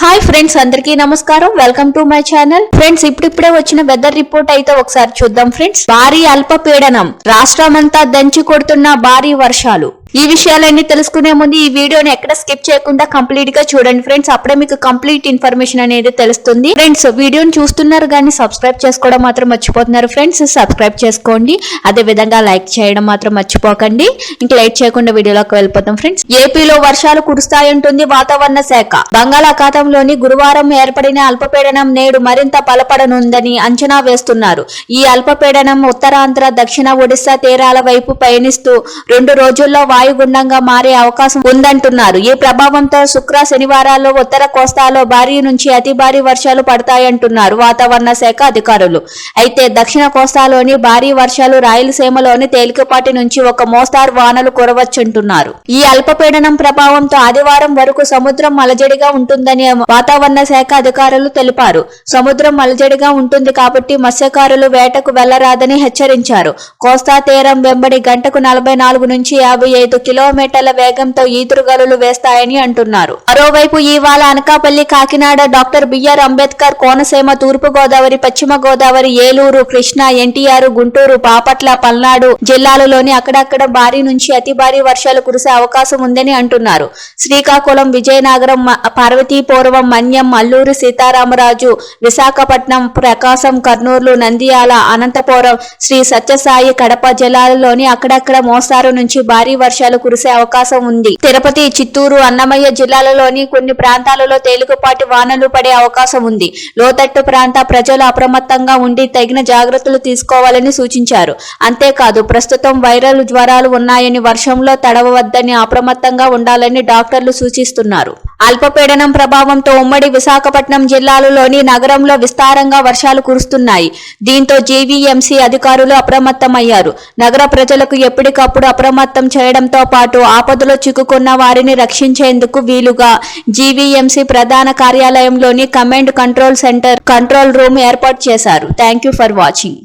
Hi friends, అందరికీ నమస్కారం. Welcome to my channel. Friends, ఇప్పుడిప్పుడే వచ్చిన వెదర్ రిపోర్ట్ అయితే ఒకసారి చూద్దాం. ఫ్రెండ్స్, భారీ అల్పపీడనం రాష్ట్రమంతా దంచి కొడుతున్న భారీ వర్షాలు. ఈ విషయాలన్నీ తెలుసుకునే ముందు ఈ వీడియోని ఎక్కడ స్కిప్ చేయకుండా కంప్లీట్ గా చూడండి ఫ్రెండ్స్. అప్పుడే మీకు కంప్లీట్ ఇన్ఫర్మేషన్ అనేది తెలుస్తుంది. ఫ్రెండ్స్, వీడియోని చూస్తున్నారు కానీ సబ్స్క్రైబ్ చేసుకోవడం మాత్రం మర్చిపోతున్నారు. ఫ్రెండ్స్, సబ్స్క్రైబ్ చేసుకోండి. అదే విధంగా లైక్ చేయడం మాత్రం మర్చిపోకండి. ఇంకా లేట్ చేయకుండా వీడియోలోకి వెళ్ళిపోతాం. ఫ్రెండ్స్, ఏపీలో వర్షాలు కురుస్తాయంటుంది వాతావరణ శాఖ. బంగాళాఖాతంలోని గురువారం ఏర్పడిన అల్పపీడనం నేడు మరింత బలపడనుందని అంచనా వేస్తున్నారు. ఈ అల్పపీడనం ఉత్తరాంధ్ర, దక్షిణ ఒడిశా తీరాల వైపు పయనిస్తూ 2 రోజుల్లో వాయుగుండంగా మారే అవకాశం ఉందంటున్నారు. ఈ ప్రభావంతో శుక్ర, శనివారాల్లో ఉత్తర కోస్తాలో భారీ నుంచి అతి భారీ వర్షాలు పడతాయంటున్నారు వాతావరణ శాఖ అధికారులు. అయితే దక్షిణ కోస్తాలోని భారీ వర్షాలు, రాయలసీమలోని తేలికపాటి నుంచి ఒక మోస్తారు వానలు కురవచ్చంటున్నారు. ఈ అల్పపీడనం ప్రభావంతో ఆదివారం వరకు సముద్రం అలజడిగా ఉంటుందని వాతావరణ శాఖ అధికారులు తెలిపారు. సముద్రం అలజడిగా ఉంటుంది కాబట్టి మత్స్యకారులు వేటకు వెళ్లరాదని హెచ్చరించారు. కోస్తా తీరం వెంబడి గంటకు 44 నుంచి 55 కిలోమీటర్ల వేగంతో ఈదురుగాలులు వేస్తాయని అంటున్నారు. మరోవైపు ఇవాళ అనకాపల్లి, కాకినాడ, డాక్టర్ బిఆర్ అంబేద్కర్ కోనసీమ, తూర్పు గోదావరి, పశ్చిమ గోదావరి, ఏలూరు, కృష్ణా, ఎన్టీఆర్, గుంటూరు, బాపట్ల, పల్నాడు జిల్లాలలోని అక్కడక్కడ భారీ నుంచి అతి భారీ వర్షాలు కురిసే అవకాశం ఉందని అంటున్నారు. శ్రీకాకుళం, విజయనగరం, పార్వతీపురం, మన్యం, అల్లూరు సీతారామరాజు, విశాఖపట్నం, ప్రకాశం, కర్నూలు, నంద్యాల, అనంతపురం, శ్రీ సత్యసాయి, కడప జిల్లాలలోని అక్కడక్కడ మోస్తారు నుంచి భారీ వర్షాలు కురిసే అవకాశం ఉంది. తిరుపతి, చిత్తూరు, అన్నమయ్య జిల్లాలలోని కొన్ని ప్రాంతాలలో తేలికపాటి వానలు పడే అవకాశం ఉంది. లోతట్టు ప్రాంత ప్రజలు అప్రమత్తంగా ఉండి తగిన జాగ్రత్తలు తీసుకోవాలని సూచించారు. అంతేకాదు, ప్రస్తుతం వైరల్ జ్వరాలు ఉన్నాయని, వర్షంలో తడవవద్దని, అప్రమత్తంగా ఉండాలని డాక్టర్లు సూచిస్తున్నారు. అల్పపీడనం ప్రభావంతో ఉమ్మడి విశాఖపట్నం జిల్లాలోని నగరంలో విస్తారంగా వర్షాలు కురుస్తున్నాయి. దీంతో జీవీఎంసీ అధికారులు అప్రమత్తమయ్యారు. నగర ప్రజలకు ఎప్పటికప్పుడు అప్రమత్తం చేయడంతో పాటు ఆపదలో చిక్కుకున్న వారిని రక్షించేందుకు వీలుగా జీవీఎంసీ ప్రధాన కార్యాలయంలోని command control centre control room ఏర్పాటు చేశారు. Thank you for watching.